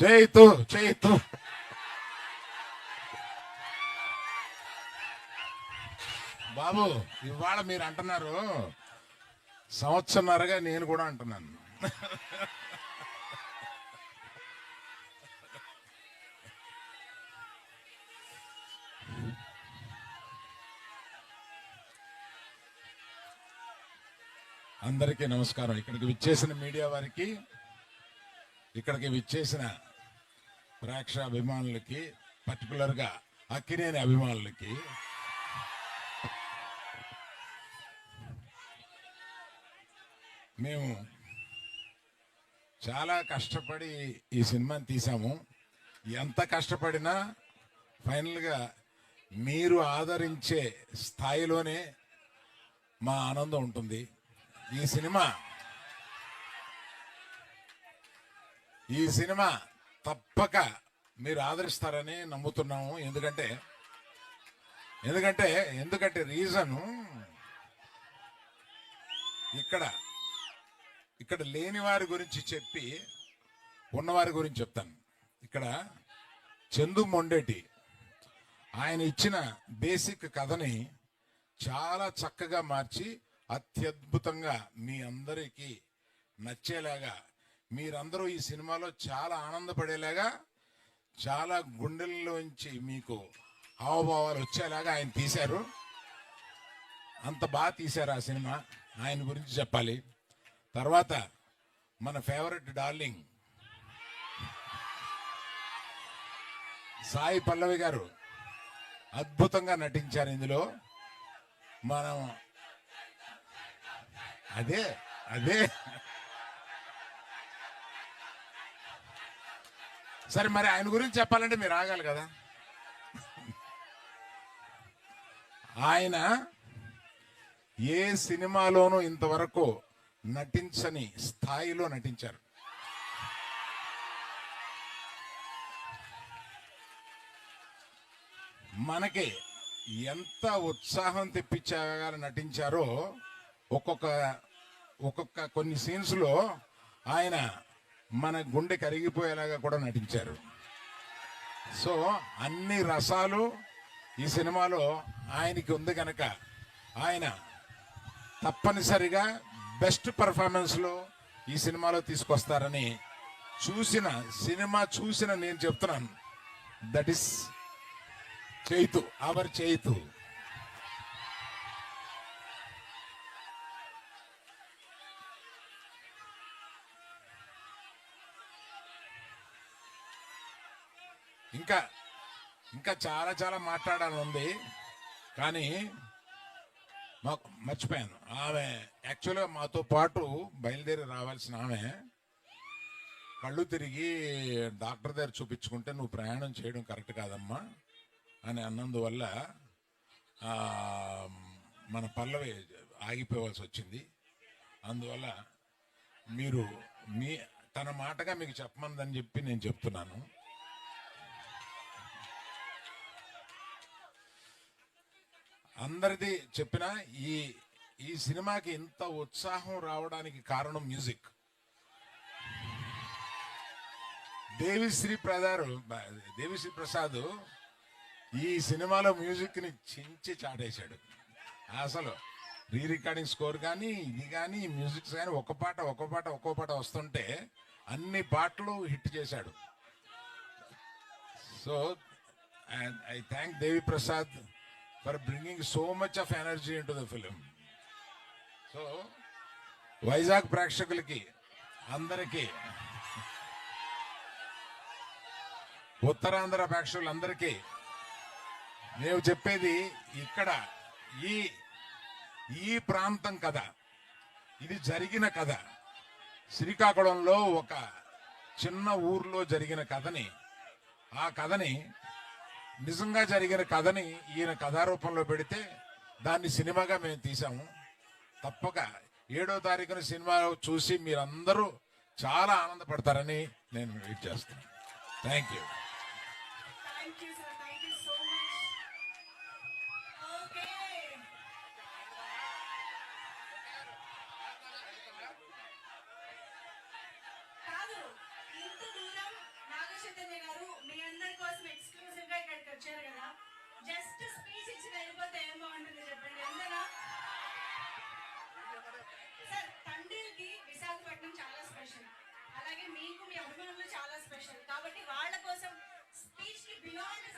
చేయితు చేయితు. బాబు ఇవాళ మీరు అంటున్నారు, సంవత్సరంన్నరగా నేను కూడా అంటున్నాను. అందరికీ నమస్కారం. ఇక్కడికి విచ్చేసిన మీడియా వారికి, ఇక్కడికి విచ్చేసిన ప్రేక్షాభిమానులకి, పర్టికులర్గా అక్కినేని అభిమానులకి మేము చాలా కష్టపడి ఈ సినిమాని తీసాము. ఎంత కష్టపడినా ఫైనల్గా మీరు ఆదరించే స్థాయిలోనే మా ఆనందం ఉంటుంది. ఈ సినిమా తప్పక మీరు ఆదరిస్తారని నమ్ముతున్నాము. ఎందుకంటే రీజను ఇక్కడ లేని వారి గురించి చెప్పి ఉన్నవారి గురించి చెప్తాను. ఇక్కడ చందు మొండేటి ఆయన ఇచ్చిన బేసిక్ కథని చాలా చక్కగా మార్చి అత్యద్భుతంగా మీ అందరికీ నచ్చేలాగా, మీరందరూ ఈ సినిమాలో చాలా ఆనందపడేలాగా, చాలా గుండెల్లోంచి మీకు హావభావాలు వచ్చేలాగా ఆయన తీశారు. అంత బాగా తీశారు ఆ సినిమా. ఆయన గురించి చెప్పాలి. తర్వాత మన ఫేవరెట్ డార్లింగ్ సాయి పల్లవి గారు అద్భుతంగా నటించారు ఇందులో. మనం అదే సరే, మరి ఆయన గురించి చెప్పాలంటే మీరు ఆగాలి కదా. ఆయన ఏ సినిమాలోనూ ఇంతవరకు నటించని స్థాయిలో నటించారు. మనకి ఎంత ఉత్సాహం తెప్పించగా నటించారో, ఒక్కొక్క కొన్ని సీన్స్లో ఆయన మన గుండె కరిగిపోయేలాగా కూడా నటించారు. సో అన్ని రసాలు ఈ సినిమాలో ఆయనకి ఉంది కనుక ఆయన తప్పనిసరిగా బెస్ట్ పర్ఫార్మెన్స్లో ఈ సినిమాలో తీసుకొస్తారని సినిమా చూసిన నేను చెప్తున్నాను. That is Chaitu, our Chaitu. ఇంకా చాలా చాలా మాట్లాడాలని ఉంది, కానీ మాకు మర్చిపోయాను. ఆమె యాక్చువల్గా మాతో పాటు బయలుదేరి రావాల్సిన ఆమె కళ్ళు తిరిగి డాక్టర్ దగ్గర చూపించుకుంటే నువ్వు ప్రయాణం చేయడం కరెక్ట్ కాదమ్మా అని అన్నందువల్ల మన పల్లవి ఆగిపోవాల్సి వచ్చింది. అందువల్ల మీరు తన మాటగా మీకు చెప్పమందని చెప్పి నేను చెప్తున్నాను. అందరిది చెప్పిన ఈ సినిమాకి ఇంత ఉత్సాహం రావడానికి కారణం మ్యూజిక్. దేవిశ్రీ ప్రసాద్ ఈ సినిమాలో మ్యూజిక్ ని చించి చాటేశాడు. అసలు రీ రికార్డింగ్ స్కోర్ కానీ ఇది కానీ మ్యూజిక్స్ కానీ ఒక్కో పాట వస్తుంటే అన్ని పాటలు హిట్ చేశాడు. So I thank Devi Prasad for bringing so much of energy into the film. So Vizag ప్రేక్షకులకి అందరికీ, ఉత్తరాంధ్ర ప్రేక్షకులందరికీ నేను చెప్పేది, ఇక్కడ ఈ ప్రాంతం కథ, ఇది జరిగిన కథ. శ్రీకాకుళంలో ఒక చిన్న ఊర్లో జరిగిన కథని, ఆ కథని నిజంగా జరిగిన కథని ఈయన కథారూపంలో పెడితే దాన్ని సినిమాగా మేము తీసాము. తప్పక 7వ తారీఖున సినిమా చూసి మీరందరూ చాలా ఆనందపడతారని నేను వెయిట్ చేస్తున్నాను. Thank you. ఇంత దూరం నాగ చైతన్య గారు మీ అందరి కోసం ఎక్స్క్లూజివ్ గా ఇక్కడికి వచ్చారు కదా, జస్ట్ స్పీచ్ ఇచ్చి వెళ్ళిపోతే ఏం బాగుంటుంది చెప్పండి అందరా. సార్, తండ్రికి విశాఖపట్నం చాలా స్పెషల్, అలాగే మీకు మీ అభిమానులు చాలా స్పెషల్, కాబట్టి వాళ్ళ కోసం స్పీచ్ కి బియాండ్